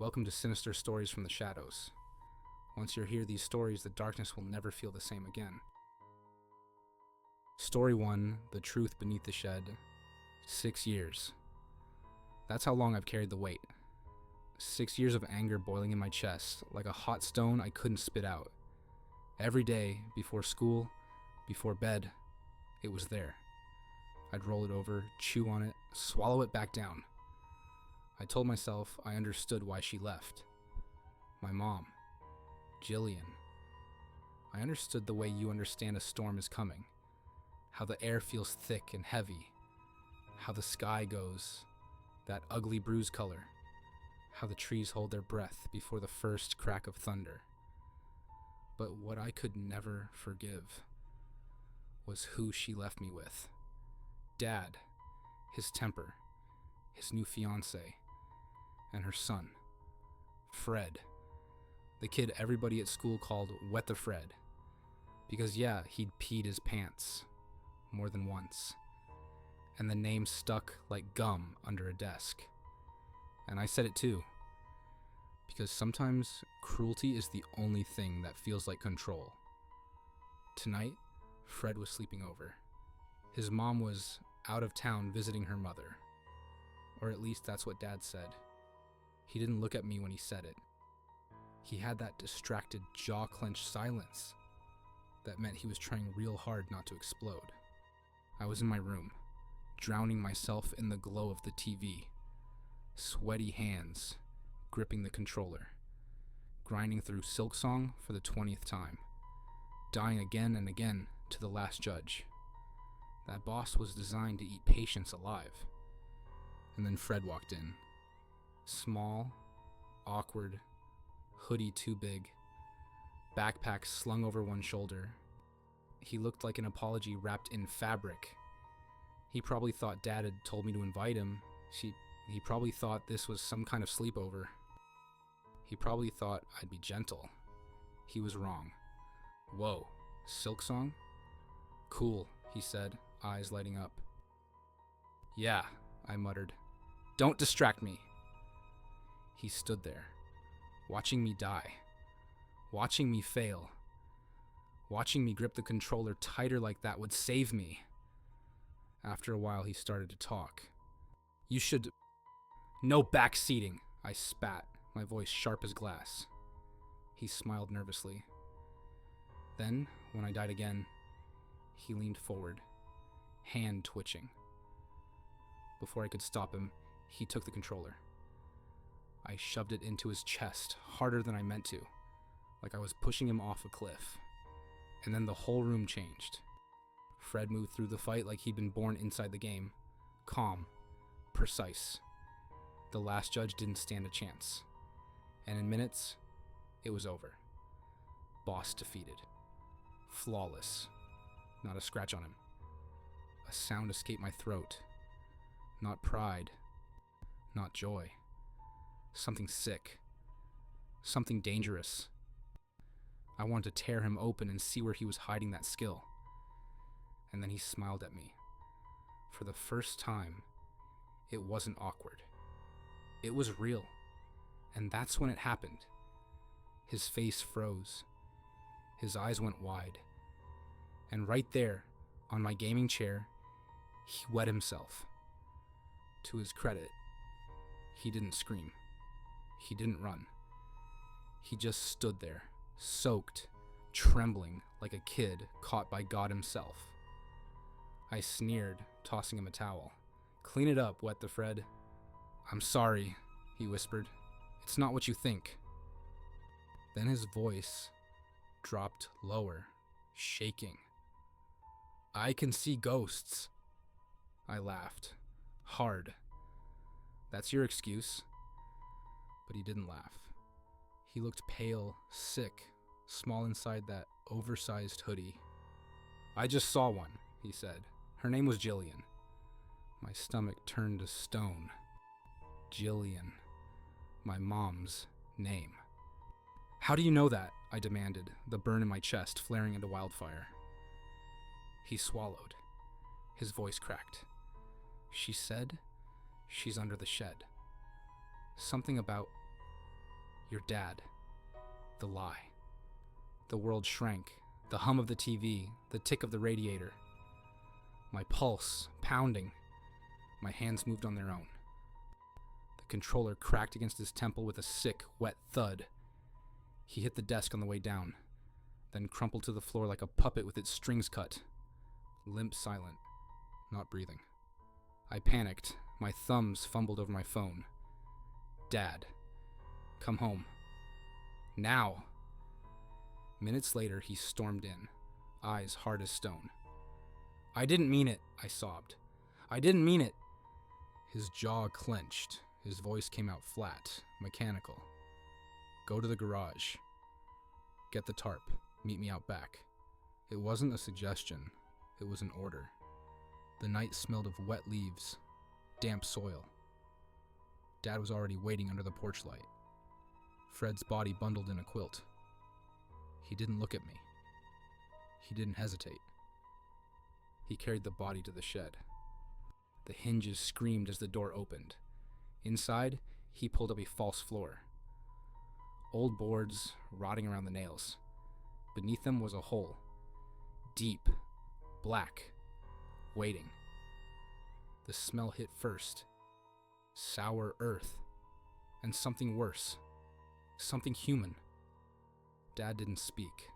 Welcome to Sinister Stories from the Shadows. Once you hear these stories, the darkness will never feel the same again. Story 1, The Truth Beneath the Shed. 6 years. That's how long I've carried the weight. 6 years of anger boiling in my chest, like a hot stone I couldn't spit out. Every day, before school, before bed, it was there. I'd roll it over, chew on it, swallow it back down. I told myself I understood why she left. My mom, Jillian. I understood the way you understand a storm is coming. How the air feels thick and heavy. How the sky goes, that ugly bruise color. How the trees hold their breath before the first crack of thunder. But what I could never forgive was who she left me with. Dad, his temper, his new fiancé, and her son, Fred, the kid everybody at school called Wet the Fred, because yeah, he'd peed his pants more than once, and the name stuck like gum under a desk. And I said it too, because sometimes cruelty is the only thing that feels like control. Tonight, Fred was sleeping over. His mom was out of town visiting her mother, or at least that's what Dad said. He didn't look at me when he said it. He had that distracted, jaw-clenched silence that meant he was trying real hard not to explode. I was in my room, drowning myself in the glow of the TV, sweaty hands gripping the controller, grinding through Silksong for the 20th time, dying again and again to the last judge. That boss was designed to eat patience alive. And then Fred walked in. Small, awkward, hoodie too big, backpack slung over one shoulder. He looked like an apology wrapped in fabric. He probably thought Dad had told me to invite him. He probably thought this was some kind of sleepover. He probably thought I'd be gentle. He was wrong. Whoa, Silksong? Cool, he said, eyes lighting up. Yeah, I muttered. Don't distract me. He stood there, watching me die, watching me fail, watching me grip the controller tighter like that would save me. After a while, he started to talk. You should... No backseating, I spat, my voice sharp as glass. He smiled nervously. Then, when I died again, he leaned forward, hand twitching. Before I could stop him, he took the controller. I shoved it into his chest, harder than I meant to, like I was pushing him off a cliff. And then the whole room changed. Fred moved through the fight like he'd been born inside the game. Calm. Precise. The last judge didn't stand a chance. And in minutes, it was over. Boss defeated. Flawless. Not a scratch on him. A sound escaped my throat. Not pride. Not joy. Something sick. Something dangerous. I wanted to tear him open and see where he was hiding that skill. And then he smiled at me. For the first time, it wasn't awkward. It was real. And that's when it happened. His face froze. His eyes went wide. And right there, on my gaming chair, he wet himself. To his credit, he didn't scream. He didn't run. He just stood there, soaked, trembling like a kid caught by God himself. I sneered, tossing him a towel. Clean it up, Wet the Fred. I'm sorry, he whispered. It's not what you think. Then his voice dropped lower, shaking. I can see ghosts. I laughed, hard. That's your excuse. But he didn't laugh. He looked pale, sick, small inside that oversized hoodie. I just saw one, he said. Her name was Jillian. My stomach turned to stone. Jillian. My mom's name. How do you know that? I demanded, the burn in my chest flaring into wildfire. He swallowed. His voice cracked. She said she's under the shed. Something about Your dad. The lie. The world shrank, the hum of the TV, the tick of the radiator. My pulse pounding. My hands moved on their own. The controller cracked against his temple with a sick, wet thud. He hit the desk on the way down, then crumpled to the floor like a puppet with its strings cut. Limp silent, not breathing. I panicked. My thumbs fumbled over my phone. Dad. Come home. Now. Minutes later, he stormed in, eyes hard as stone. I didn't mean it, I sobbed. I didn't mean it. His jaw clenched. His voice came out flat, mechanical. Go to the garage. Get the tarp. Meet me out back. It wasn't a suggestion. It was an order. The night smelled of wet leaves, damp soil. Dad was already waiting under the porch light. Fred's body bundled in a quilt. He didn't look at me. He didn't hesitate. He carried the body to the shed. The hinges screamed as the door opened. Inside, he pulled up a false floor. Old boards rotting around the nails. Beneath them was a hole. Deep, black, waiting. The smell hit first. Sour earth. And something worse. Something human. Dad didn't speak.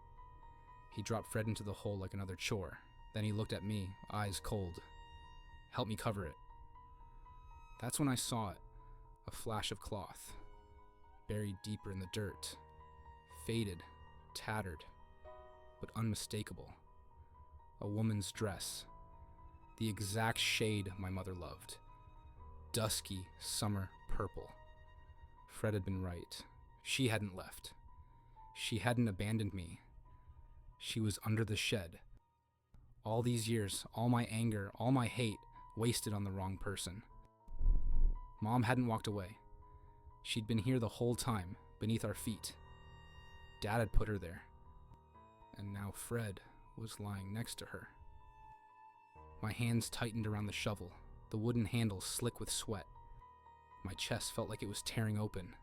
He dropped Fred into the hole like another chore. Then he looked at me, eyes cold. Help me cover it. That's when I saw it. A flash of cloth. Buried deeper in the dirt. Faded, tattered, but unmistakable. A woman's dress. The exact shade my mother loved. Dusky summer purple. Fred had been right. She hadn't left. She hadn't abandoned me. She was under the shed. All these years, all my anger, all my hate, wasted on the wrong person. Mom hadn't walked away. She'd been here the whole time, beneath our feet. Dad had put her there. And now Fred was lying next to her. My hands tightened around the shovel, the wooden handle slick with sweat. My chest felt like it was tearing open.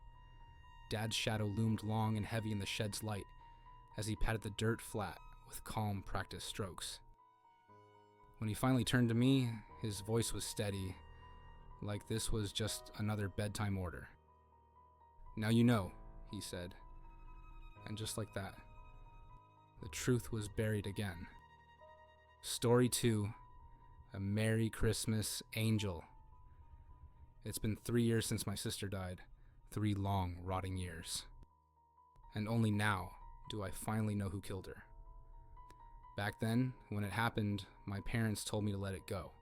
Dad's shadow loomed long and heavy in the shed's light as he patted the dirt flat with calm, practiced strokes. When he finally turned to me, his voice was steady, like this was just another bedtime order. Now you know, he said. And just like that, the truth was buried again. Story 2, A Merry Christmas Angel. It's been 3 years since my sister died, 3 long, rotting years. And only now do I finally know who killed her. Back then, when it happened, my parents told me to let it go.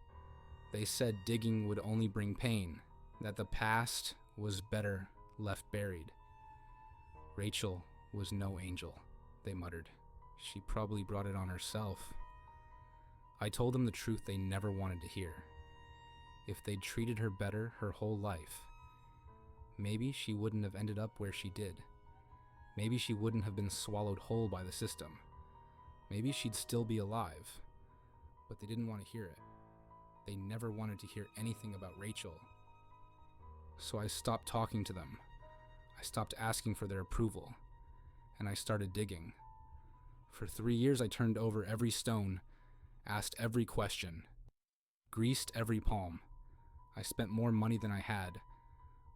They said digging would only bring pain, that the past was better left buried. Rachel was no angel, they muttered. She probably brought it on herself. I told them the truth they never wanted to hear. If they'd treated her better her whole life, maybe she wouldn't have ended up where she did. Maybe she wouldn't have been swallowed whole by the system. Maybe she'd still be alive. But they didn't want to hear it. They never wanted to hear anything about Rachel. So I stopped talking to them. I stopped asking for their approval. And I started digging. For 3 years I turned over every stone, asked every question, greased every palm. I spent more money than I had,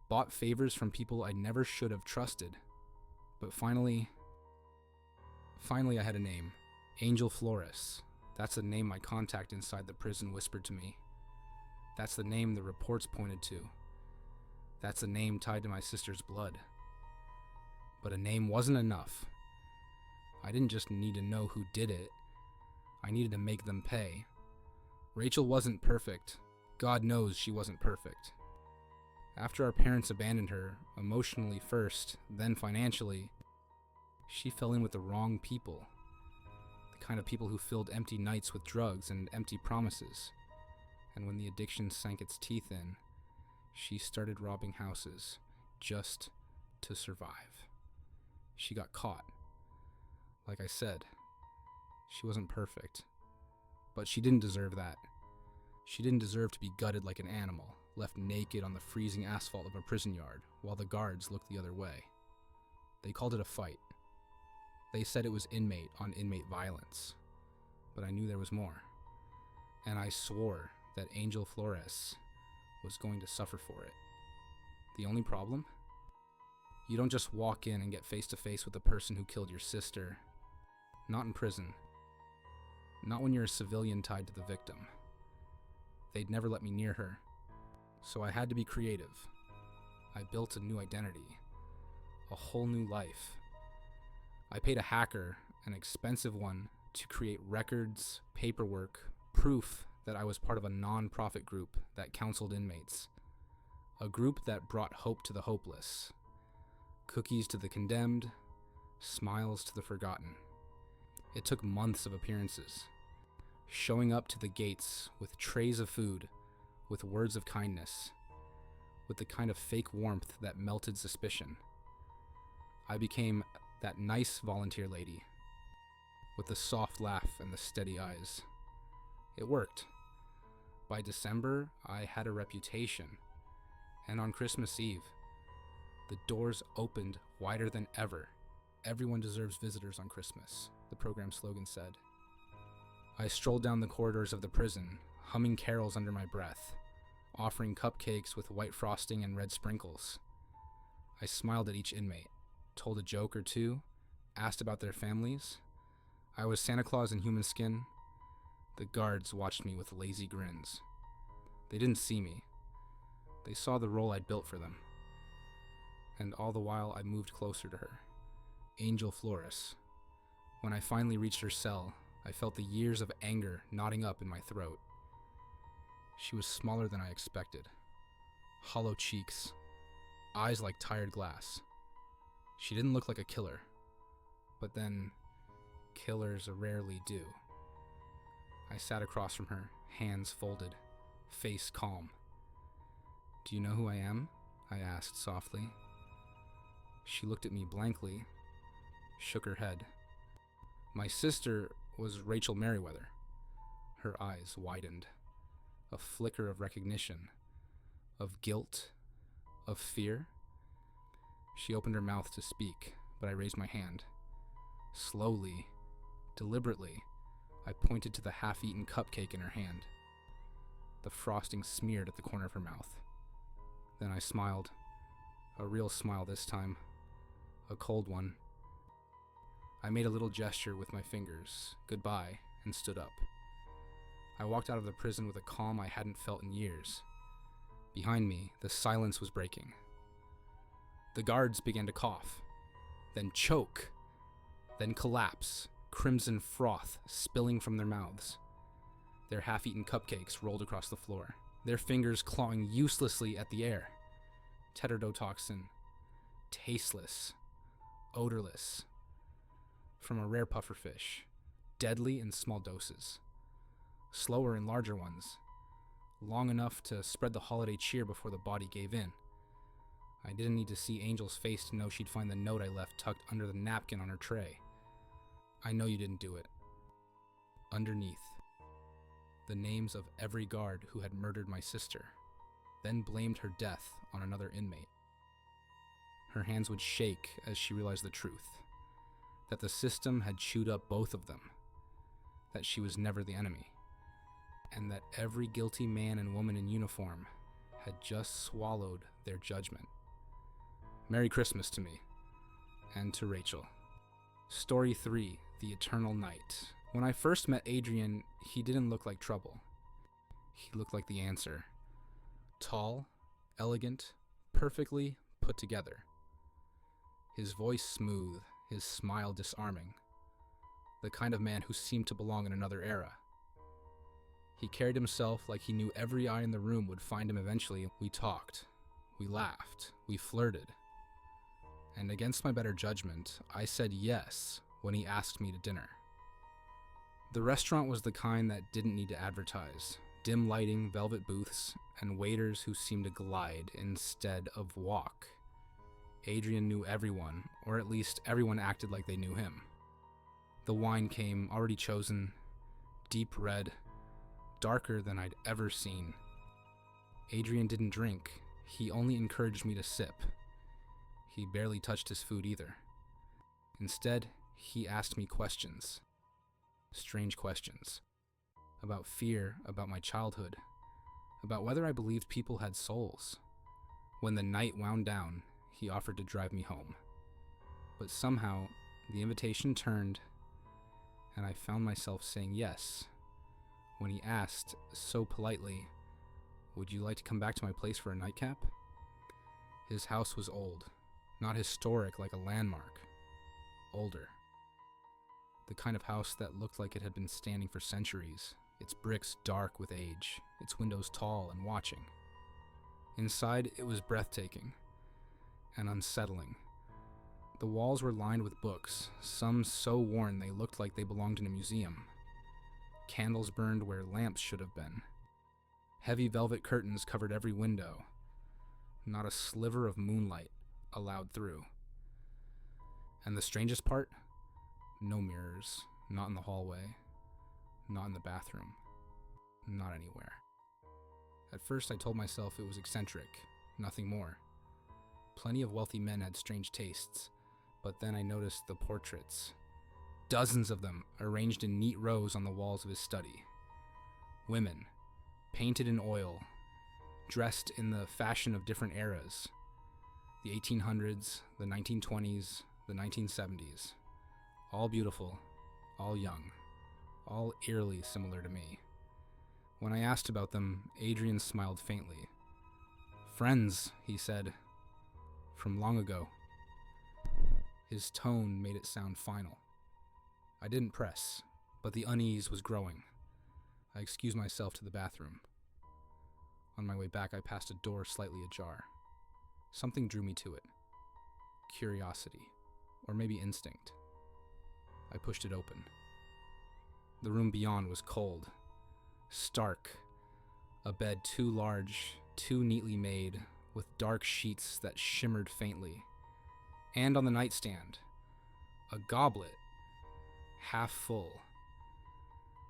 bought favors from people I never should have trusted. But finally I had a name. Angel Flores. That's the name my contact inside the prison whispered to me. That's the name the reports pointed to. That's the name tied to my sister's blood. But a name wasn't enough. I didn't just need to know who did it. I needed to make them pay. Rachel wasn't perfect. God knows she wasn't perfect. After our parents abandoned her, emotionally first, then financially, she fell in with the wrong people. The kind of people who filled empty nights with drugs and empty promises. And when the addiction sank its teeth in, she started robbing houses just to survive. She got caught. Like I said, she wasn't perfect. But she didn't deserve that. She didn't deserve to be gutted like an animal, left naked on the freezing asphalt of a prison yard, while the guards looked the other way. They called it a fight. They said it was inmate on inmate violence, but I knew there was more. And I swore that Angel Flores was going to suffer for it. The only problem? You don't just walk in and get face to face with the person who killed your sister. Not in prison. Not when you're a civilian tied to the victim. They'd never let me near her. So I had to be creative. I built a new identity. A whole new life. I paid a hacker, an expensive one, to create records, paperwork, proof that I was part of a non-profit group that counseled inmates. A group that brought hope to the hopeless. Cookies to the condemned, smiles to the forgotten. It took months of appearances. Showing up to the gates with trays of food, with words of kindness, with the kind of fake warmth that melted suspicion. I became that nice volunteer lady, with the soft laugh and the steady eyes. It worked. By December, I had a reputation, and on Christmas Eve, the doors opened wider than ever. Everyone deserves visitors on Christmas, the program slogan said. I strolled down the corridors of the prison, humming carols under my breath, offering cupcakes with white frosting and red sprinkles. I smiled at each inmate, told a joke or two, asked about their families. I was Santa Claus in human skin. The guards watched me with lazy grins. They didn't see me. They saw the role I'd built for them. And all the while I moved closer to her. Angel Flores. When I finally reached her cell, I felt the years of anger knotting up in my throat. She was smaller than I expected. Hollow cheeks. Eyes like tired glass. She didn't look like a killer. But then, killers rarely do. I sat across from her, hands folded, face calm. "Do you know who I am?" I asked softly. She looked at me blankly, shook her head. My sister was Rachel Merriweather. Her eyes widened. A flicker of recognition, of guilt, of fear. She opened her mouth to speak, but I raised my hand. Slowly, deliberately, I pointed to the half-eaten cupcake in her hand. The frosting smeared at the corner of her mouth. Then I smiled. A real smile this time. A cold one. I made a little gesture with my fingers, goodbye, and stood up. I walked out of the prison with a calm I hadn't felt in years. Behind me, the silence was breaking. The guards began to cough, then choke, then collapse, crimson froth spilling from their mouths. Their half-eaten cupcakes rolled across the floor, their fingers clawing uselessly at the air. Tetrodotoxin, tasteless, odorless, from a rare pufferfish, deadly in small doses, slower in larger ones, long enough to spread the holiday cheer before the body gave in. I didn't need to see Angel's face to know she'd find the note I left tucked under the napkin on her tray. "I know you didn't do it." Underneath, the names of every guard who had murdered my sister, then blamed her death on another inmate. Her hands would shake as she realized the truth, that the system had chewed up both of them, that she was never the enemy, and that every guilty man and woman in uniform had just swallowed their judgment. Merry Christmas to me, and to Rachel. Story 3, The Eternal Night. When I first met Adrian, he didn't look like trouble. He looked like the answer. Tall, elegant, perfectly put together. His voice smooth, his smile disarming. The kind of man who seemed to belong in another era. He carried himself like he knew every eye in the room would find him eventually. We talked, we laughed, we flirted. And against my better judgment, I said yes when he asked me to dinner. The restaurant was the kind that didn't need to advertise. Dim lighting, velvet booths, and waiters who seemed to glide instead of walk. Adrian knew everyone, or at least everyone acted like they knew him. The wine came already chosen, deep red, darker than I'd ever seen. Adrian didn't drink, he only encouraged me to sip. He barely touched his food either. Instead, he asked me questions. Strange questions. About fear, about my childhood, about whether I believed people had souls. When the night wound down, he offered to drive me home. But somehow, the invitation turned, and I found myself saying yes, when he asked, so politely, "Would you like to come back to my place for a nightcap?" His house was old, not historic like a landmark. Older. The kind of house that looked like it had been standing for centuries, its bricks dark with age, its windows tall and watching. Inside, it was breathtaking and unsettling. The walls were lined with books, some so worn they looked like they belonged in a museum. Candles burned where lamps should have been. Heavy velvet curtains covered every window. Not a sliver of moonlight allowed through. And the strangest part? No mirrors, not in the hallway, not in the bathroom, not anywhere. At first I told myself it was eccentric, nothing more. Plenty of wealthy men had strange tastes, but then I noticed the portraits. Dozens of them, arranged in neat rows on the walls of his study. Women, painted in oil, dressed in the fashion of different eras. The 1800s, the 1920s, the 1970s. All beautiful, all young, all eerily similar to me. When I asked about them, Adrian smiled faintly. "Friends," he said, "from long ago." His tone made it sound final. I didn't press, but the unease was growing. I excused myself to the bathroom. On my way back, I passed a door slightly ajar. Something drew me to it. Curiosity, or maybe instinct. I pushed it open. The room beyond was cold, stark, a bed too large, too neatly made, with dark sheets that shimmered faintly. And on the nightstand, a goblet, half full.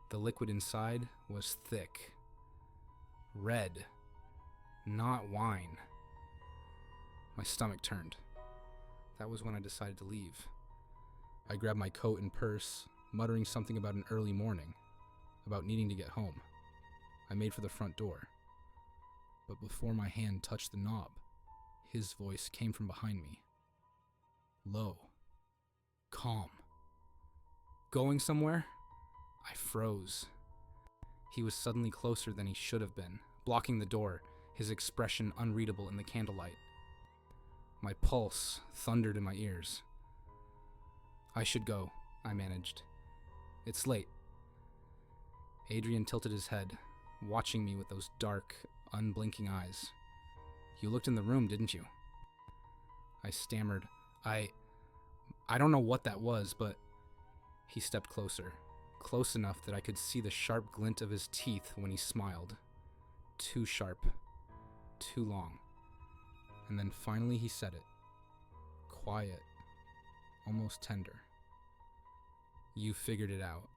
The liquid inside was thick, red, not wine. My stomach turned. That was when I decided to leave. I grabbed my coat and purse, muttering something about an early morning, about needing to get home. I made for the front door. But before my hand touched the knob, his voice came from behind me. Low. Calm. "Going somewhere?" I froze. He was suddenly closer than he should have been, blocking the door, his expression unreadable in the candlelight. My pulse thundered in my ears. "I should go," I managed. "It's late." Adrian tilted his head, watching me with those dark, unblinking eyes. "You looked in the room, didn't you?" I stammered, I don't know what that was, but..." He stepped closer, close enough that I could see the sharp glint of his teeth when he smiled. Too sharp, too long. And then finally he said it. Quiet, almost tender. "You figured it out."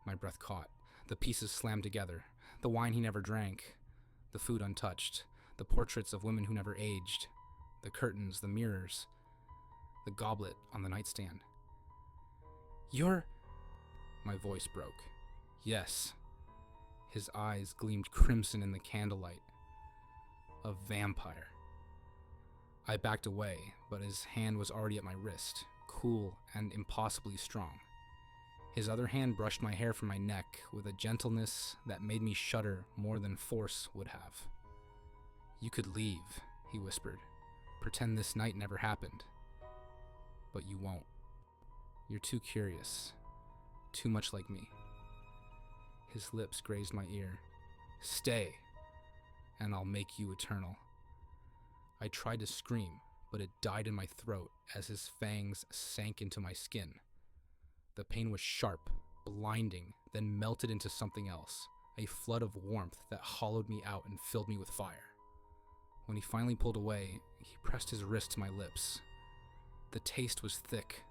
My breath caught. The pieces slammed together. The wine he never drank. The food untouched. The portraits of women who never aged. The curtains, the mirrors. The goblet on the nightstand. "You're..." My voice broke. "Yes." His eyes gleamed crimson in the candlelight. "A vampire." I backed away, but his hand was already at my wrist, cool and impossibly strong. His other hand brushed my hair from my neck with a gentleness that made me shudder more than force would have. "You could leave," he whispered. "Pretend this night never happened. But you won't. You're too curious. Too much like me." His lips grazed my ear. "Stay, and I'll make you eternal." I tried to scream, but it died in my throat as his fangs sank into my skin. The pain was sharp, blinding, then melted into something else, a flood of warmth that hollowed me out and filled me with fire. When he finally pulled away, he pressed his wrist to my lips. The taste was thick,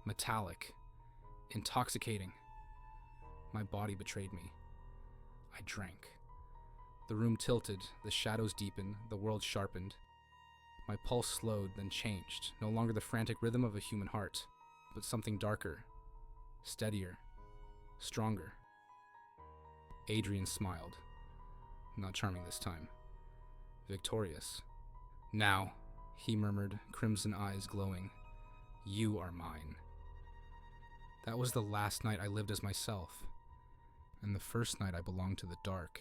metallic, intoxicating. My body betrayed me. I drank. The room tilted, the shadows deepened, the world sharpened. My pulse slowed, then changed, no longer the frantic rhythm of a human heart, but something darker, steadier, stronger. Adrian smiled. Not charming this time. Victorious. Now, he murmured, crimson eyes glowing. You are mine. That was the last night I lived as myself, and the first night I belonged to the dark.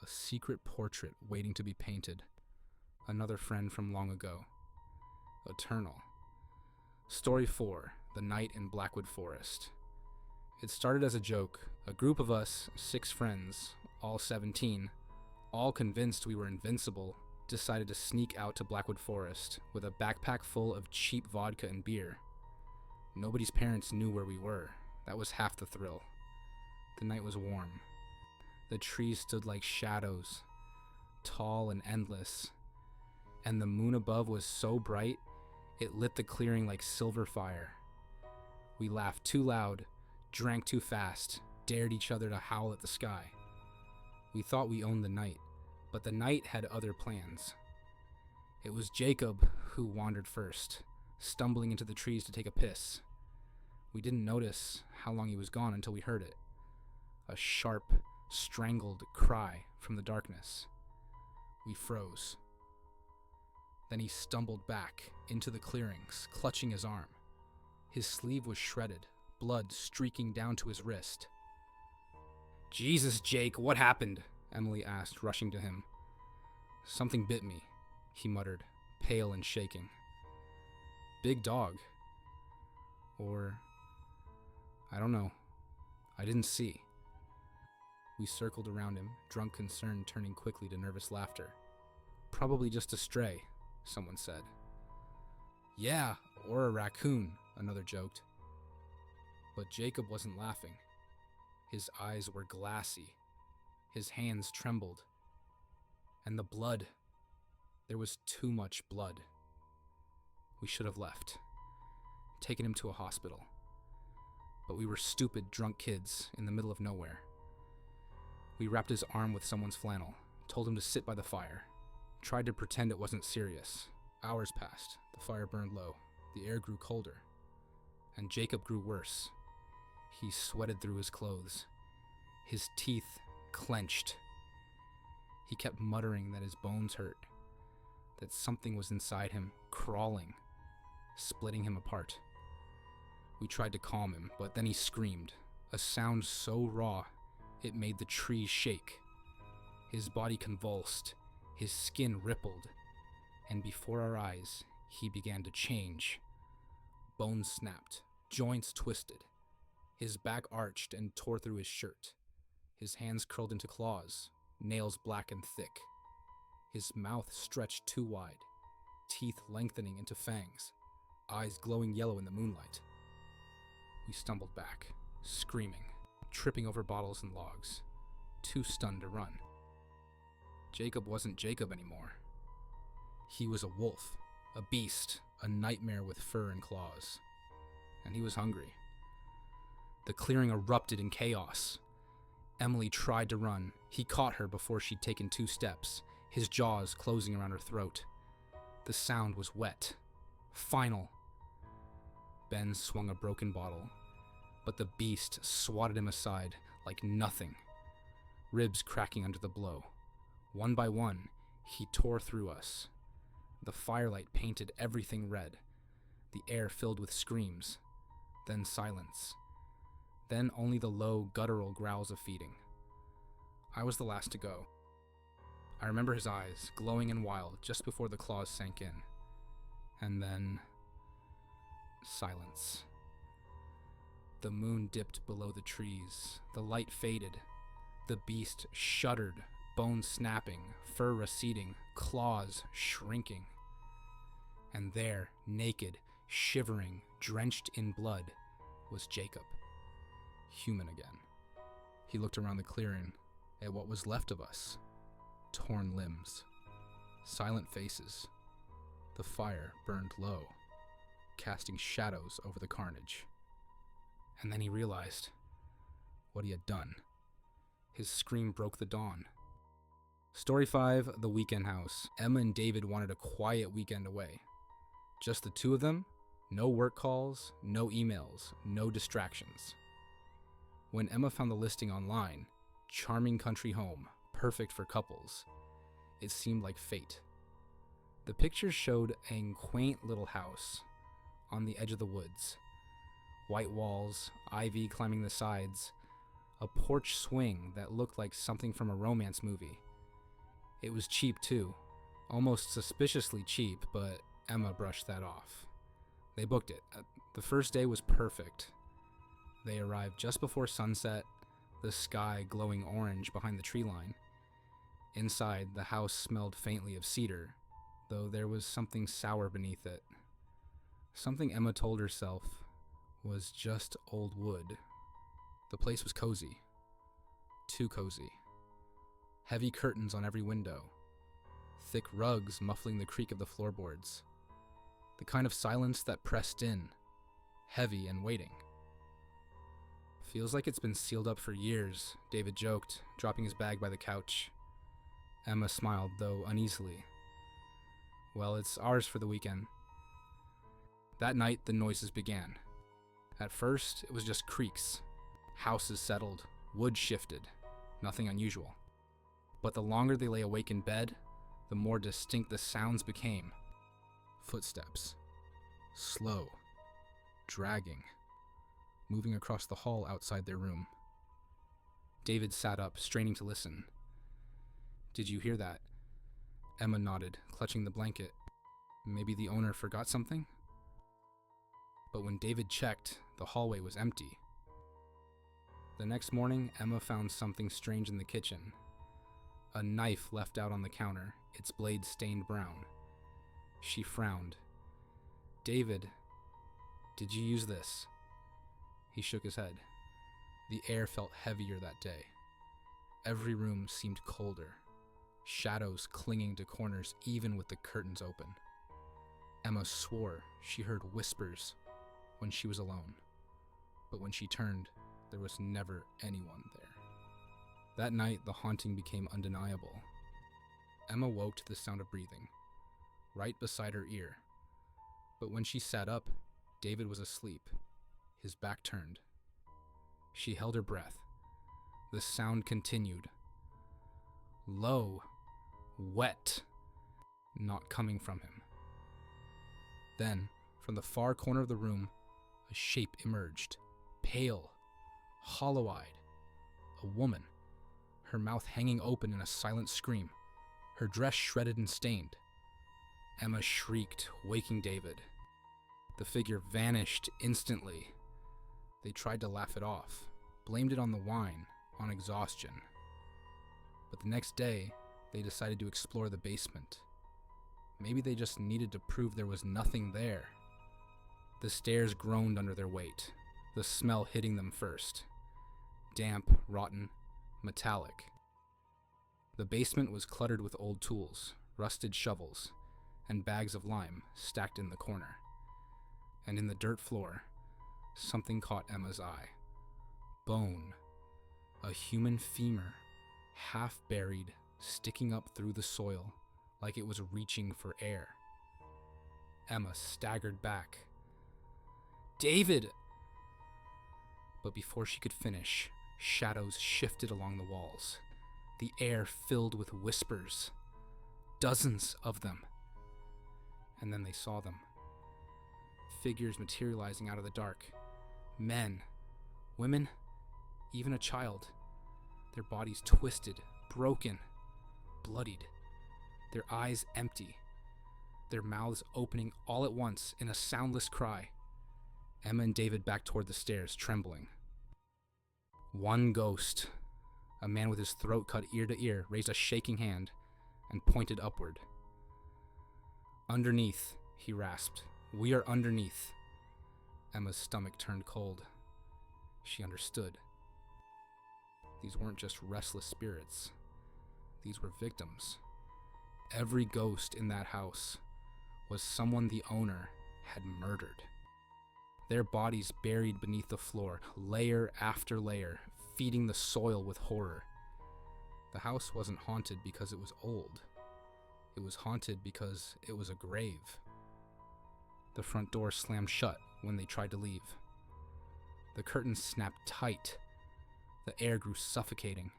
A secret portrait waiting to be painted. Another friend from long ago. Eternal. Story 4, The Night in Blackwood Forest. It started as a joke. A group of us, 6 friends, all 17, all convinced we were invincible, decided to sneak out to Blackwood Forest with a backpack full of cheap vodka and beer. Nobody's parents knew where we were. That was half the thrill. The night was warm. The trees stood like shadows, tall and endless, and the moon above was so bright, it lit the clearing like silver fire. We laughed too loud, drank too fast, dared each other to howl at the sky. We thought we owned the night, but the night had other plans. It was Jacob who wandered first, stumbling into the trees to take a piss. We didn't notice how long he was gone until we heard it. A sharp, strangled cry from the darkness. We froze. Then he stumbled back into the clearings, clutching his arm. His sleeve was shredded, blood streaking down to his wrist. Jesus, Jake, what happened? Emily asked, rushing to him. Something bit me, he muttered, pale and shaking. Big dog. Or, I don't know. I didn't see. We circled around him, drunk concern turning quickly to nervous laughter. Probably just a stray, someone said. Yeah, or a raccoon, another joked. But Jacob wasn't laughing. His eyes were glassy. His hands trembled. And the blood. There was too much blood. We should have left. Taken him to a hospital. But we were stupid, drunk kids in the middle of nowhere. We wrapped his arm with someone's flannel, told him to sit by the fire, tried to pretend it wasn't serious. Hours passed. The fire burned low. The air grew colder. And Jacob grew worse. He sweated through his clothes. His teeth clenched. He kept muttering that his bones hurt, that something was inside him, crawling, splitting him apart. We tried to calm him, but then he screamed, a sound so raw it made the trees shake. His body convulsed, his skin rippled, and before our eyes, he began to change. Bones snapped, joints twisted. His back arched and tore through his shirt. His hands curled into claws, nails black and thick. His mouth stretched too wide, teeth lengthening into fangs, eyes glowing yellow in the moonlight. We stumbled back, screaming, tripping over bottles and logs, too stunned to run. Jacob wasn't Jacob anymore. He was a wolf, a beast, a nightmare with fur and claws. And he was hungry. The clearing erupted in chaos. Emily tried to run. He caught her before she'd taken 2 steps, his jaws closing around her throat. The sound was wet. Final. Ben swung a broken bottle, but the beast swatted him aside like nothing, ribs cracking under the blow. One by one, he tore through us. The firelight painted everything red, the air filled with screams, then silence, then only the low, guttural growls of feeding. I was the last to go. I remember his eyes, glowing and wild, just before the claws sank in. And then silence. The moon dipped below the trees. The light faded. The beast shuddered, bones snapping, fur receding, claws shrinking. And there, naked, shivering, drenched in blood, was Jacob. Human again. He looked around the clearing, at what was left of us. Torn limbs. Silent faces. The fire burned low, casting shadows over the carnage. And then he realized what he had done. His scream broke the dawn. Story 5, The Weekend House. Emma and David wanted a quiet weekend away. Just the two of them? No work calls, no emails, no distractions. When Emma found the listing online, charming country home, perfect for couples, it seemed like fate. The pictures showed a quaint little house on the edge of the woods. White walls, ivy climbing the sides, a porch swing that looked like something from a romance movie. It was cheap too, almost suspiciously cheap, but Emma brushed that off. They booked it. The first day was perfect. They arrived just before sunset, the sky glowing orange behind the tree line. Inside, the house smelled faintly of cedar, though there was something sour beneath it. Something Emma told herself was just old wood. The place was cozy. Too cozy. Heavy curtains on every window. Thick rugs muffling the creak of the floorboards. The kind of silence that pressed in, heavy and waiting. Feels like it's been sealed up for years, David joked, dropping his bag by the couch. Emma smiled, though uneasily. Well, it's ours for the weekend. That night, the noises began. At first, it was just creaks. Houses settled, wood shifted. Nothing unusual. But the longer they lay awake in bed, the more distinct the sounds became. Footsteps. Slow. Dragging. Moving across the hall outside their room. David sat up, straining to listen. Did you hear that? Emma nodded, clutching the blanket. Maybe the owner forgot something? But when David checked, the hallway was empty. The next morning, Emma found something strange in the kitchen. A knife left out on the counter, its blade stained brown. She frowned. David, did you use this? He shook his head. The air felt heavier that day. Every room seemed colder, shadows clinging to corners even with the curtains open. Emma swore she heard whispers when she was alone, but when she turned, there was never anyone there. That night, the haunting became undeniable. Emma woke to the sound of breathing, right beside her ear. But when she sat up, David was asleep, his back turned. She held her breath. The sound continued. Low, wet, not coming from him. Then, from the far corner of the room, a shape emerged, pale, hollow-eyed. A woman, her mouth hanging open in a silent scream, her dress shredded and stained. Emma shrieked, waking David. The figure vanished instantly. They tried to laugh it off, blamed it on the wine, on exhaustion. But the next day, they decided to explore the basement. Maybe they just needed to prove there was nothing there. The stairs groaned under their weight, the smell hitting them first. Damp, rotten, metallic. The basement was cluttered with old tools, rusted shovels, and bags of lime stacked in the corner. And in the dirt floor, something caught Emma's eye. Bone. A human femur, half buried, sticking up through the soil, like it was reaching for air. Emma staggered back. David! But before she could finish, shadows shifted along the walls. The air filled with whispers. Dozens of them. And then they saw them. Figures materializing out of the dark. Men, women, even a child. Their bodies twisted, broken, bloodied. Their eyes empty. Their mouths opening all at once in a soundless cry. Emma and David backed toward the stairs, trembling. One ghost, a man with his throat cut ear to ear, raised a shaking hand and pointed upward. Underneath, he rasped. We are underneath. Emma's stomach turned cold. She understood. These weren't just restless spirits. These were victims. Every ghost in that house was someone the owner had murdered. Their bodies buried beneath the floor, layer after layer, feeding the soil with horror. The house wasn't haunted because it was old. It was haunted because it was a grave. The front door slammed shut when they tried to leave. The curtains snapped tight. The air grew suffocating,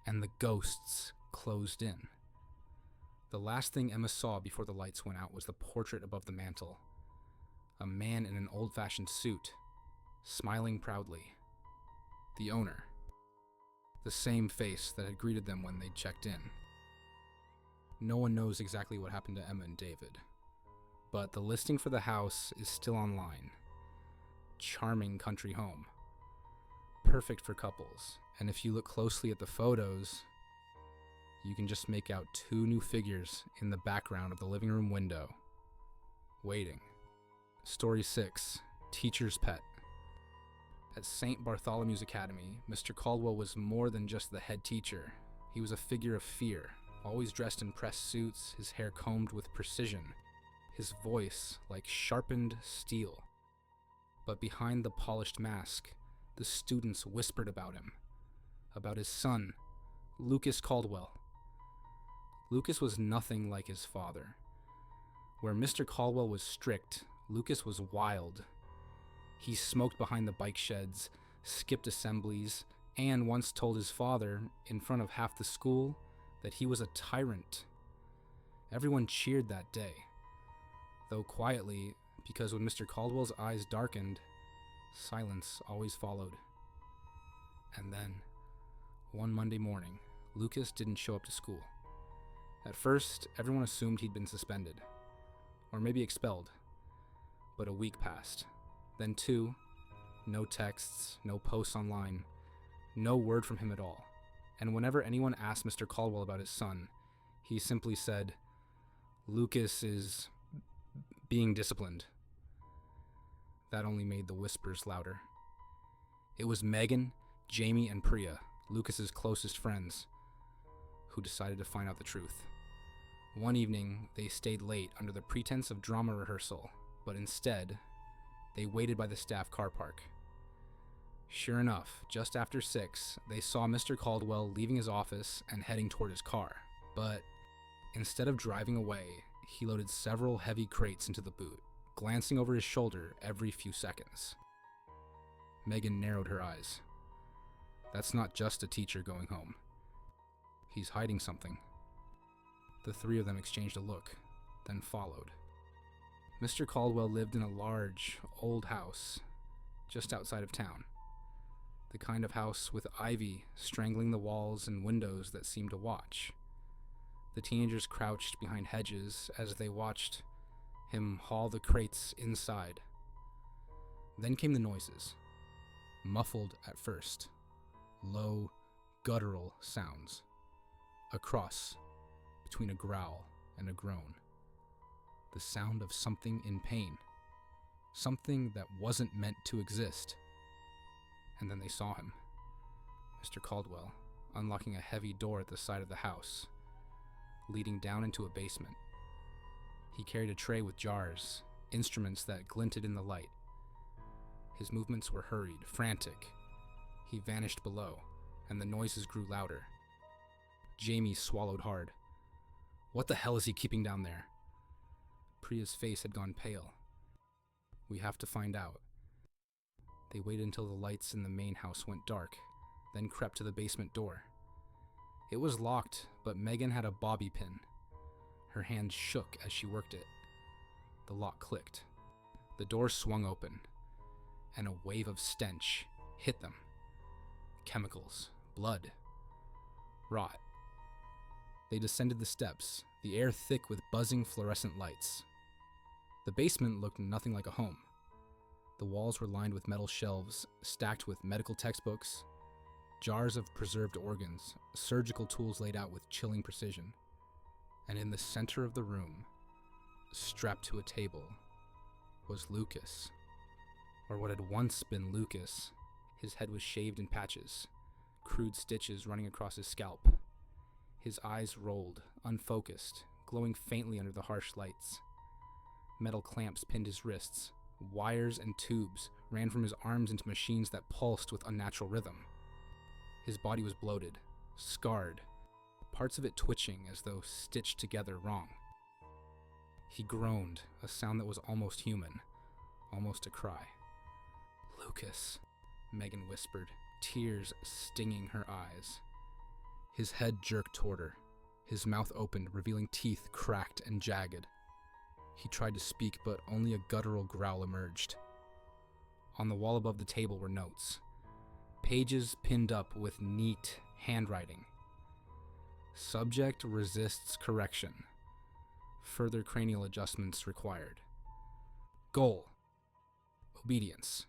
and the ghosts closed in. The last thing Emma saw before the lights went out was the portrait above the mantel. A man in an old-fashioned suit, smiling proudly. The owner. The same face that had greeted them when they checked in. No one knows exactly what happened to Emma and David, but the listing for the house is still online. Charming country home. Perfect for couples, and if you look closely at the photos, you can just make out two new figures in the background of the living room window, waiting. Story 6, Teacher's Pet. At St. Bartholomew's Academy, Mr. Caldwell was more than just the head teacher. He was a figure of fear, always dressed in pressed suits, his hair combed with precision, his voice like sharpened steel. But behind the polished mask, the students whispered about him, about his son, Lucas Caldwell. Lucas was nothing like his father. Where Mr. Caldwell was strict, Lucas was wild. He smoked behind the bike sheds, skipped assemblies, and once told his father, in front of half the school, that he was a tyrant. Everyone cheered that day, though quietly, because when Mr. Caldwell's eyes darkened, silence always followed. And then, one Monday morning, Lucas didn't show up to school. At first, everyone assumed he'd been suspended, or maybe expelled. But a week passed, then 2, no texts, no posts online, no word from him at all. And whenever anyone asked Mr. Caldwell about his son, he simply said, "Lucas is being disciplined." That only made the whispers louder. It was Megan, Jamie, and Priya, Lucas's closest friends, who decided to find out the truth. One evening, they stayed late under the pretense of drama rehearsal, but instead, they waited by the staff car park. Sure enough, just after 6, they saw Mr. Caldwell leaving his office and heading toward his car. But instead of driving away, he loaded several heavy crates into the boot, glancing over his shoulder every few seconds. Megan narrowed her eyes. That's not just a teacher going home. He's hiding something. The 3 of them exchanged a look, then followed. Mr. Caldwell lived in a large, old house just outside of town. The kind of house with ivy strangling the walls and windows that seemed to watch. The teenagers crouched behind hedges as they watched him haul the crates inside. Then came the noises, muffled at first, low, guttural sounds, a cross between a growl and a groan. The sound of something in pain, something that wasn't meant to exist. And then they saw him, Mr. Caldwell, unlocking a heavy door at the side of the house, leading down into a basement. He carried a tray with jars, instruments that glinted in the light. His movements were hurried, frantic. He vanished below, and the noises grew louder. Jamie swallowed hard. What the hell is he keeping down there? Priya's face had gone pale. We have to find out. They waited until the lights in the main house went dark, then crept to the basement door. It was locked, but Megan had a bobby pin. Her hand shook as she worked it. The lock clicked. The door swung open, and a wave of stench hit them. Chemicals, blood, rot. They descended the steps, the air thick with buzzing fluorescent lights. The basement looked nothing like a home. The walls were lined with metal shelves, stacked with medical textbooks, jars of preserved organs, surgical tools laid out with chilling precision. And in the center of the room, strapped to a table, was Lucas. Or what had once been Lucas. His head was shaved in patches, crude stitches running across his scalp. His eyes rolled, unfocused, glowing faintly under the harsh lights. Metal clamps pinned his wrists. Wires and tubes ran from his arms into machines that pulsed with unnatural rhythm. His body was bloated, scarred, parts of it twitching as though stitched together wrong. He groaned, a sound that was almost human, almost a cry. "Lucas," Megan whispered, tears stinging her eyes. His head jerked toward her. His mouth opened, revealing teeth cracked and jagged. He tried to speak, but only a guttural growl emerged. On the wall above the table were notes, pages pinned up with neat handwriting. Subject resists correction. Further cranial adjustments required. Goal: obedience.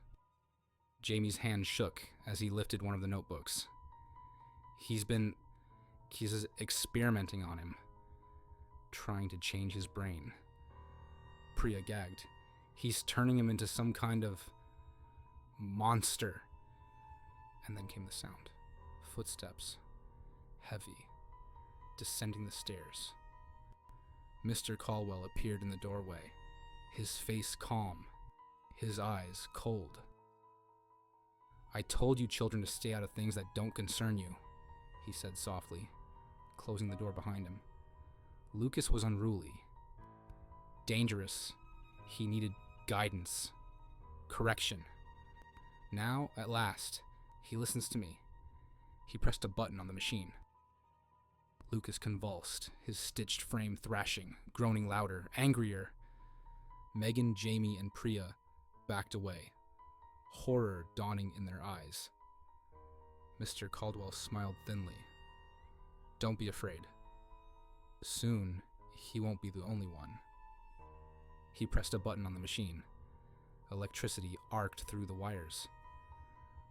Jamie's hand shook as he lifted one of the notebooks. He's experimenting on him, trying to change his brain. Priya gagged. He's turning him into some kind of monster. And then came the sound. Footsteps. Heavy. Descending the stairs. Mr. Caldwell appeared in the doorway, his face calm, his eyes cold. "I told you children to stay out of things that don't concern you," he said softly, closing the door behind him. Lucas was unruly. Dangerous. He needed guidance. Correction. Now, at last, he listens to me. He pressed a button on the machine. Lucas convulsed, his stitched frame thrashing, groaning louder, angrier. Megan, Jamie, and Priya backed away, horror dawning in their eyes. Mr. Caldwell smiled thinly. "Don't be afraid. Soon, he won't be the only one." He pressed a button on the machine. Electricity arced through the wires.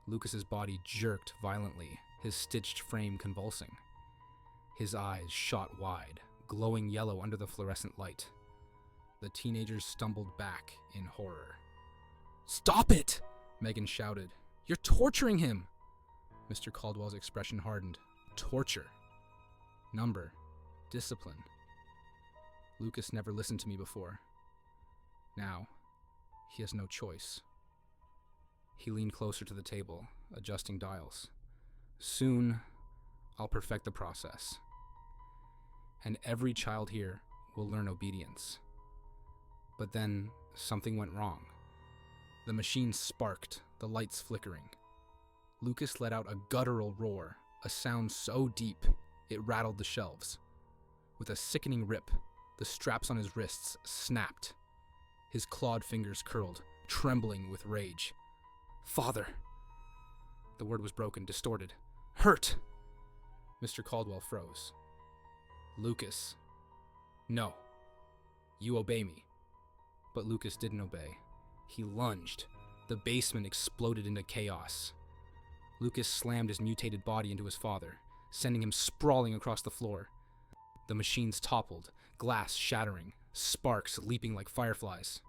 Lucas's body jerked violently, his stitched frame convulsing. His eyes shot wide, glowing yellow under the fluorescent light. The teenagers stumbled back in horror. "Stop it!" Megan shouted. "You're torturing him!" Mr. Caldwell's expression hardened. Torture. Number. Discipline. Lucas never listened to me before. Now, he has no choice. He leaned closer to the table, adjusting dials. "Soon, I'll perfect the process. And every child here will learn obedience." But then, something went wrong. The machine sparked, the lights flickering. Lucas let out a guttural roar, a sound so deep it rattled the shelves. With a sickening rip, the straps on his wrists snapped. His clawed fingers curled, trembling with rage. "Father!" The word was broken, distorted. "Hurt!" Mr. Caldwell froze. "Lucas. No. You obey me." But Lucas didn't obey. He lunged. The basement exploded into chaos. Lucas slammed his mutated body into his father, sending him sprawling across the floor. The machines toppled, glass shattering, sparks leaping like fireflies.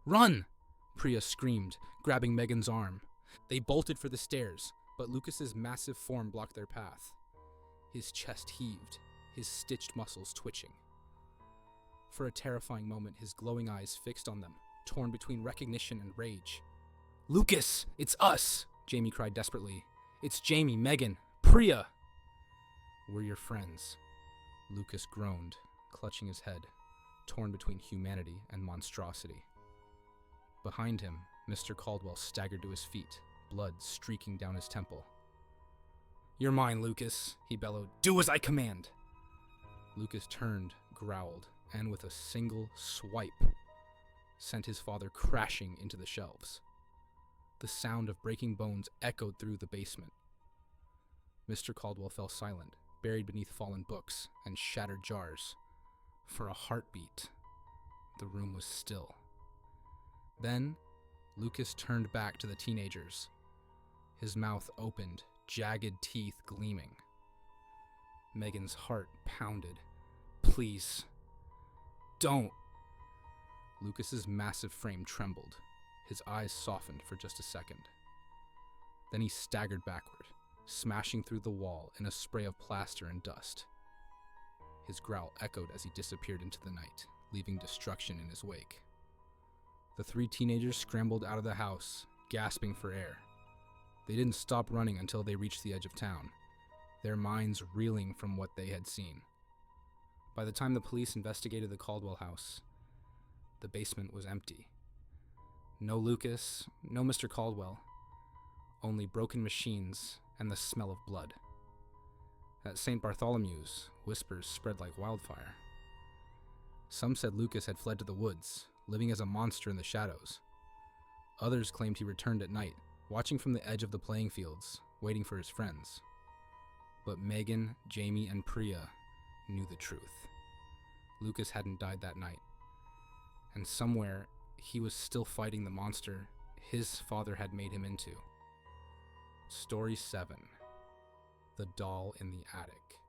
"Run!" Priya screamed, grabbing Megan's arm. They bolted for the stairs, but Lucas's massive form blocked their path. His chest heaved, his stitched muscles twitching. For a terrifying moment, his glowing eyes fixed on them, torn between recognition and rage. "Lucas, it's us!" Jamie cried desperately. "It's Jamie, Megan, Priya!" "We're your friends," Lucas groaned, clutching his head, torn between humanity and monstrosity. Behind him, Mr. Caldwell staggered to his feet, blood streaking down his temple. "You're mine, Lucas," he bellowed. "Do as I command!" Lucas turned, growled, and with a single swipe, sent his father crashing into the shelves. The sound of breaking bones echoed through the basement. Mr. Caldwell fell silent, buried beneath fallen books and shattered jars. For a heartbeat, the room was still. Then, Lucas turned back to the teenagers. His mouth opened, jagged teeth gleaming. Megan's heart pounded. "Please, don't!" Lucas's massive frame trembled. His eyes softened for just a second. Then he staggered backward, smashing through the wall in a spray of plaster and dust. His growl echoed as he disappeared into the night, leaving destruction in his wake. The three teenagers scrambled out of the house, gasping for air. They didn't stop running until they reached the edge of town, their minds reeling from what they had seen. By the time the police investigated the Caldwell house, The basement was empty. No Lucas, no Mr. Caldwell, only broken machines and the smell of blood. At St. Bartholomew's, whispers spread like wildfire. Some said Lucas had fled to the woods, living as a monster in the shadows. Others claimed he returned at night, watching from the edge of the playing fields, waiting for his friends. But Megan, Jamie, and Priya knew the truth. Lucas hadn't died that night. And somewhere, he was still fighting the monster his father had made him into. Story 7. The Doll in the Attic.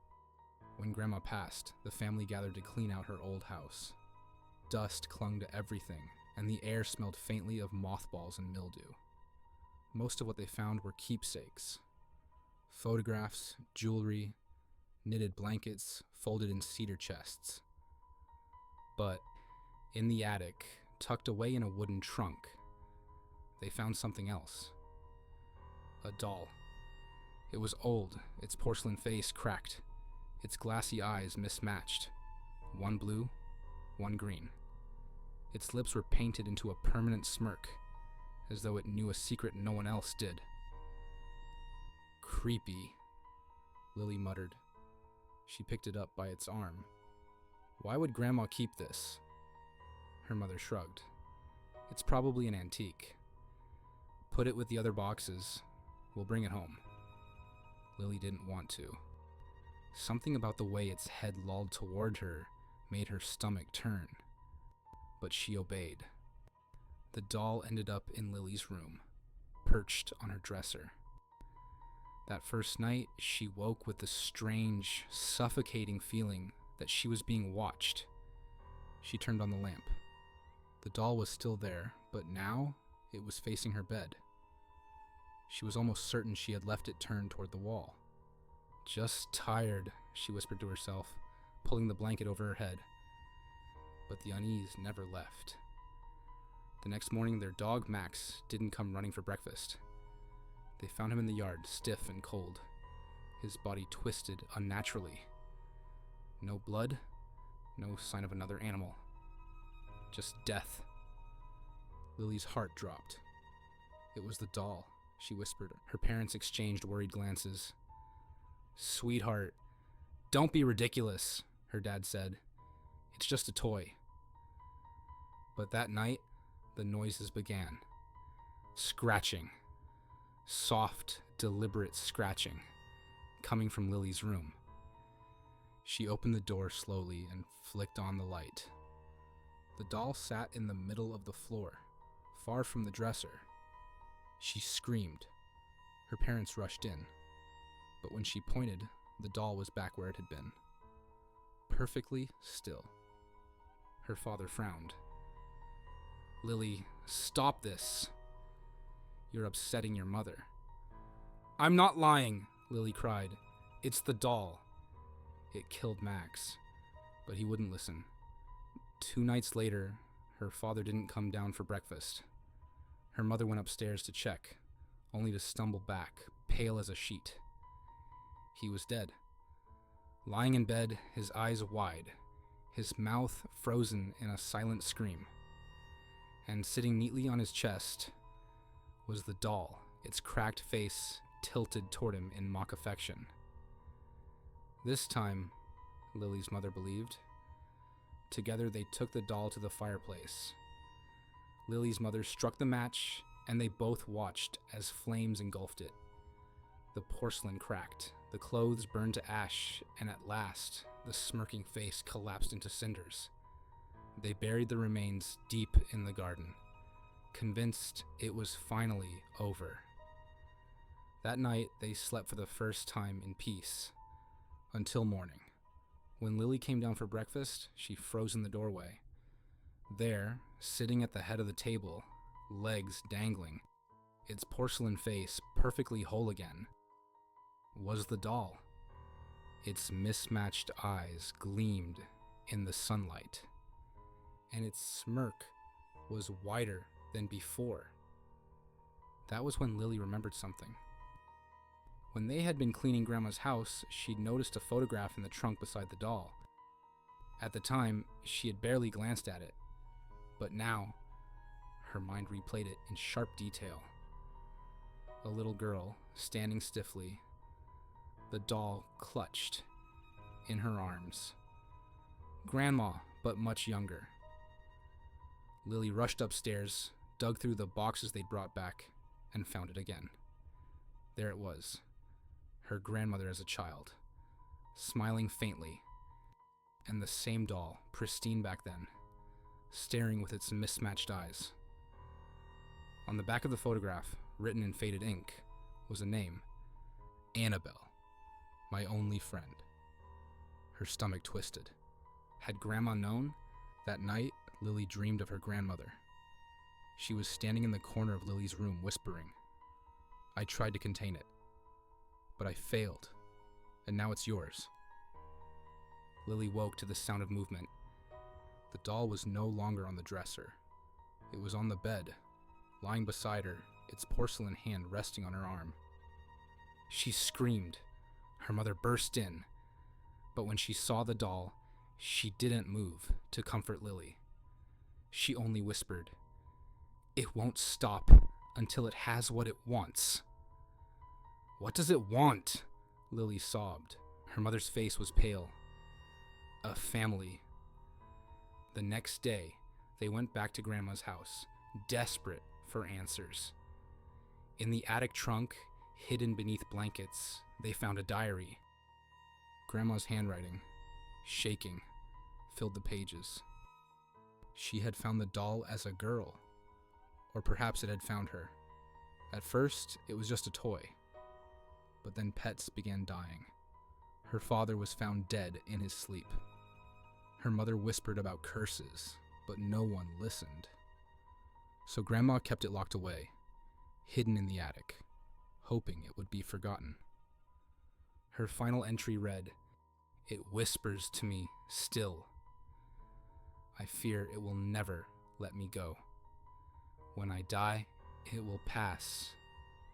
When Grandma passed, the family gathered to clean out her old house. Dust clung to everything, and the air smelled faintly of mothballs and mildew. Most of what they found were keepsakes. Photographs, jewelry, knitted blankets folded in cedar chests. But in the attic, tucked away in a wooden trunk, they found something else. A doll. It was old, its porcelain face cracked, its glassy eyes mismatched, one blue, one green. Its lips were painted into a permanent smirk, as though it knew a secret no one else did. Creepy, Lily muttered. She picked it up by its arm. Why would Grandma keep this? Her mother shrugged. It's probably an antique. Put it with the other boxes. We'll bring it home. Lily didn't want to. Something about the way its head lolled toward her made her stomach turn. But she obeyed. The doll ended up in Lily's room, perched on her dresser. That first night, she woke with the strange, suffocating feeling that she was being watched. She turned on the lamp. The doll was still there, but now it was facing her bed. She was almost certain she had left it turned toward the wall. Just tired, she whispered to herself, pulling the blanket over her head. But the unease never left. The next morning, their dog, Max, didn't come running for breakfast. They found him in the yard, stiff and cold, his body twisted unnaturally. No blood, no sign of another animal. Just death. Lily's heart dropped. It was the doll, she whispered. Her parents exchanged worried glances. Sweetheart, don't be ridiculous, her dad said. It's just a toy. But that night, the noises began. Scratching. Soft, deliberate scratching, coming from Lily's room. She opened the door slowly and flicked on the light. The doll sat in the middle of the floor, far from the dresser. She screamed. Her parents rushed in, but when she pointed, the doll was back where it had been, perfectly still. Her father frowned. Lily, stop this. You're upsetting your mother. I'm not lying, Lily cried. It's the doll. It killed Max, but he wouldn't listen. 2 nights later, her father didn't come down for breakfast. Her mother went upstairs to check, only to stumble back, pale as a sheet. He was dead. Lying in bed, his eyes wide, his mouth frozen in a silent scream. And sitting neatly on his chest was the doll, its cracked face tilted toward him in mock affection. This time, Lily's mother believed. Together they took the doll to the fireplace. Lily's mother struck the match, and they both watched as flames engulfed it. The porcelain cracked, the clothes burned to ash, and at last, the smirking face collapsed into cinders. They buried the remains deep in the garden, convinced it was finally over. That night, they slept for the first time in peace, until morning. When Lily came down for breakfast, she froze in the doorway. There, sitting at the head of the table, legs dangling, its porcelain face perfectly whole again, was the doll. Its mismatched eyes gleamed in the sunlight, and its smirk was wider than before. That was when Lily remembered something. When they had been cleaning Grandma's house, she'd noticed a photograph in the trunk beside the doll. At the time, she had barely glanced at it, But now, her mind replayed it in sharp detail. A little girl standing stiffly, the doll clutched in her arms. Grandma, but much younger. Lily rushed upstairs, dug through the boxes they'd brought back, and found it again. There it was, her grandmother as a child, smiling faintly, and the same doll, pristine back then, staring with its mismatched eyes. On the back of the photograph, written in faded ink, was a name, Annabelle, my only friend. Her stomach twisted. Had Grandma known? That night, Lily dreamed of her grandmother. She was standing in the corner of Lily's room, whispering. I tried to contain it, but I failed, and now it's yours. Lily woke to the sound of movement. The doll was no longer on the dresser. It was on the bed, lying beside her, its porcelain hand resting on her arm. She screamed. Her mother burst in, but when she saw the doll, she didn't move to comfort Lily. She only whispered, "It won't stop until it has what it wants." "What does it want?" Lily sobbed. Her mother's face was pale. A family. The next day, they went back to Grandma's house, desperate for answers. In the attic trunk, hidden beneath blankets, they found a diary. Grandma's handwriting, shaking, filled the pages. She had found the doll as a girl, or perhaps it had found her. At first, it was just a toy, but then pets began dying. Her father was found dead in his sleep. Her mother whispered about curses, but no one listened. So Grandma kept it locked away, hidden in the attic, hoping it would be forgotten. Her final entry read, "It whispers to me still. I fear it will never let me go. When I die, it will pass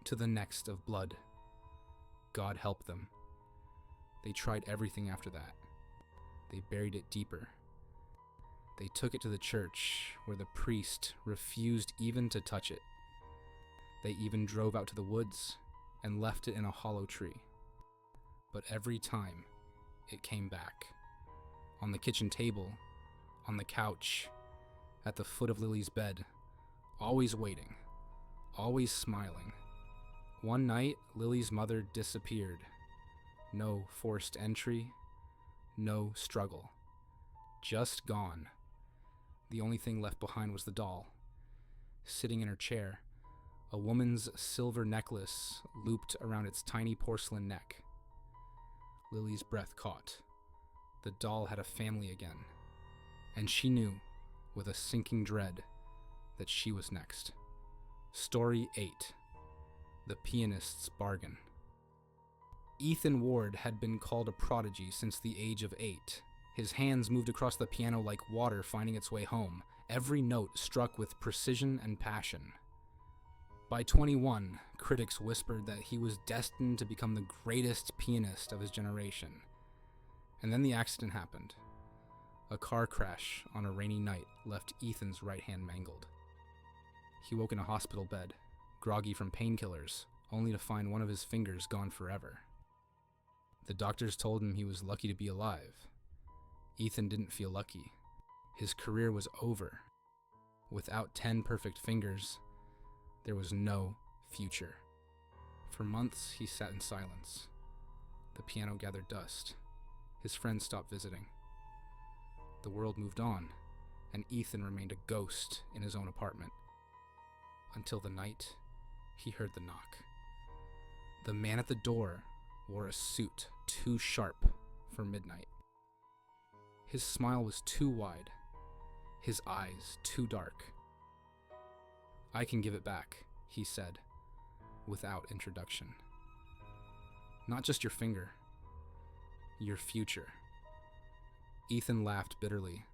to the next of blood. God help them." They tried everything after that. They buried it deeper. They took it to the church, where the priest refused even to touch it. They even drove out to the woods and left it in a hollow tree. But every time, it came back. On the kitchen table, on the couch, at the foot of Lily's bed, always waiting, always smiling. One night, Lily's mother disappeared. No forced entry, no struggle. Just gone. The only thing left behind was the doll. Sitting in her chair, a woman's silver necklace looped around its tiny porcelain neck. Lily's breath caught. The doll had a family again, and she knew, with a sinking dread, that she was next. Story 8. The Pianist's Bargain. Ethan Ward had been called a prodigy since the age of 8. His hands moved across the piano like water finding its way home, every note struck with precision and passion. By 21, critics whispered that he was destined to become the greatest pianist of his generation. And then the accident happened. A car crash on a rainy night left Ethan's right hand mangled. He woke in a hospital bed, groggy from painkillers, only to find one of his fingers gone forever. The doctors told him he was lucky to be alive. Ethan didn't feel lucky. His career was over. Without 10 perfect fingers, there was no future. For months, he sat in silence. The piano gathered dust. His friends stopped visiting. The world moved on, and Ethan remained a ghost in his own apartment. Until the night, he heard the knock. The man at the door wore a suit too sharp for midnight. His smile was too wide, his eyes too dark. "I can give it back," he said, without introduction. "Not just your finger, your future." Ethan laughed bitterly.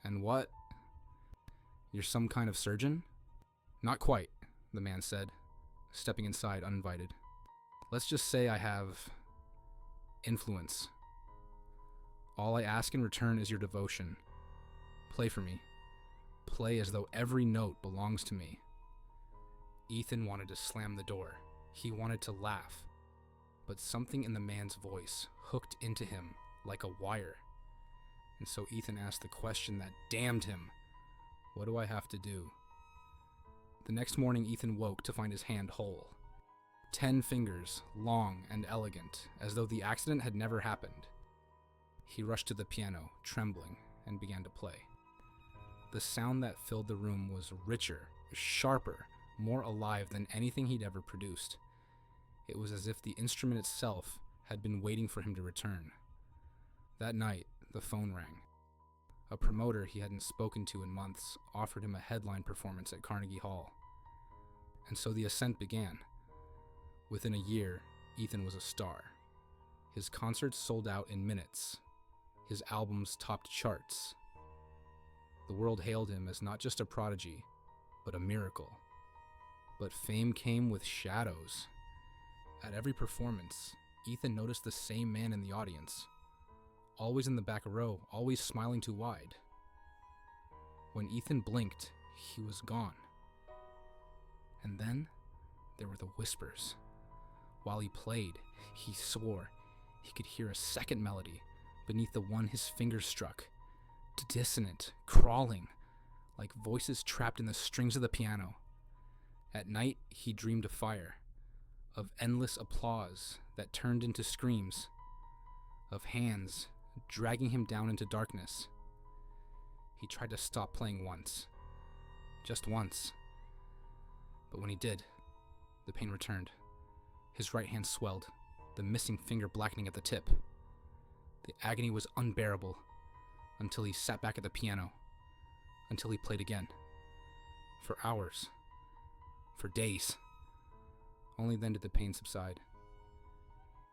"And what? You're some kind of surgeon?" "Not quite," the man said, stepping inside uninvited. "Let's just say I have influence. All I ask in return is your devotion. Play for me. play as though every note belongs to me. Ethan wanted to slam the door. He wanted to laugh. But something in the man's voice hooked into him like a wire. And so Ethan asked the question that damned him. What do I have to do? The next morning, Ethan woke to find his hand whole. 10 fingers, long and elegant, as though the accident had never happened. He rushed to the piano, trembling, and began to play. The sound that filled the room was richer, sharper, more alive than anything he'd ever produced. It was as if the instrument itself had been waiting for him to return. That night, the phone rang. A promoter he hadn't spoken to in months offered him a headline performance at Carnegie Hall. And so the ascent began. Within a year, Ethan was a star. His concerts sold out in minutes. His albums topped charts. The world hailed him as not just a prodigy, but a miracle. But fame came with shadows. At every performance, Ethan noticed the same man in the audience. Always in the back row, always smiling too wide. When Ethan blinked, he was gone. And then, there were the whispers. While he played, he swore he could hear a second melody beneath the one his fingers struck. Dissonant, crawling, like voices trapped in the strings of the piano. At night, he dreamed of fire, of endless applause that turned into screams, of hands dragging him down into darkness. He tried to stop playing once. Just once. But when he did, the pain returned. His right hand swelled, the missing finger blackening at the tip. The agony was unbearable until he sat back at the piano, until he played again. For hours. For days. Only then did the pain subside.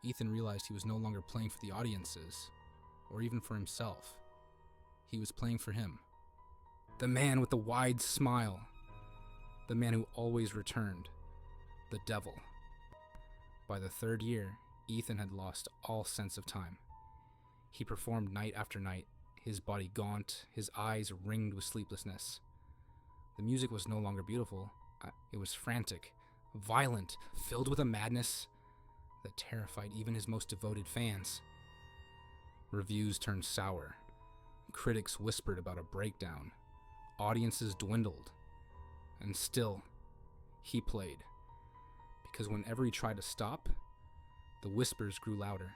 Ethan realized he was no longer playing for the audiences, or even for himself. He was playing for him. The man with the wide smile. The man who always returned. The devil. By the third year, Ethan had lost all sense of time. He performed night after night, his body gaunt, his eyes ringed with sleeplessness. The music was no longer beautiful. It was frantic, violent, filled with a madness that terrified even his most devoted fans. Reviews turned sour. Critics whispered about a breakdown. Audiences dwindled. And still, he played. Because whenever he tried to stop, the whispers grew louder.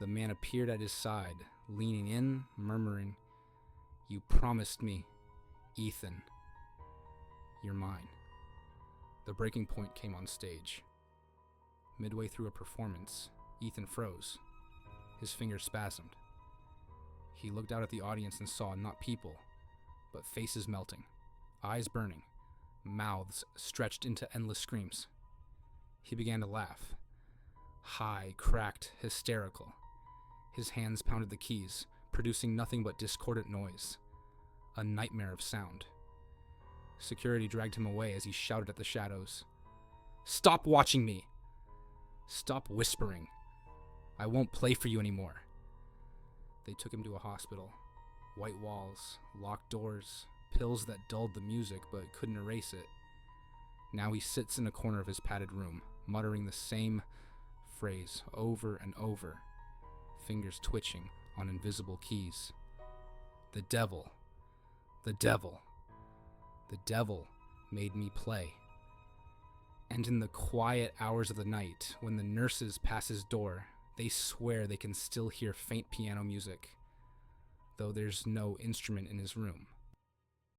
The man appeared at his side, leaning in, murmuring, "You promised me, Ethan. You're mine." The breaking point came on stage. Midway through a performance, Ethan froze. His fingers spasmed. He looked out at the audience and saw not people, but faces melting, eyes burning, mouths stretched into endless screams. He began to laugh. High, cracked, hysterical. His hands pounded the keys, producing nothing but discordant noise. A nightmare of sound. Security dragged him away as he shouted at the shadows. "Stop watching me! Stop whispering! I won't play for you anymore." They took him to a hospital. White walls, locked doors, pills that dulled the music but couldn't erase it. Now he sits in a corner of his padded room, muttering the same phrase over and over, fingers twitching on invisible keys. The devil, the devil, the devil made me play. And in the quiet hours of the night, when the nurses pass his door, they swear they can still hear faint piano music, though there's no instrument in his room.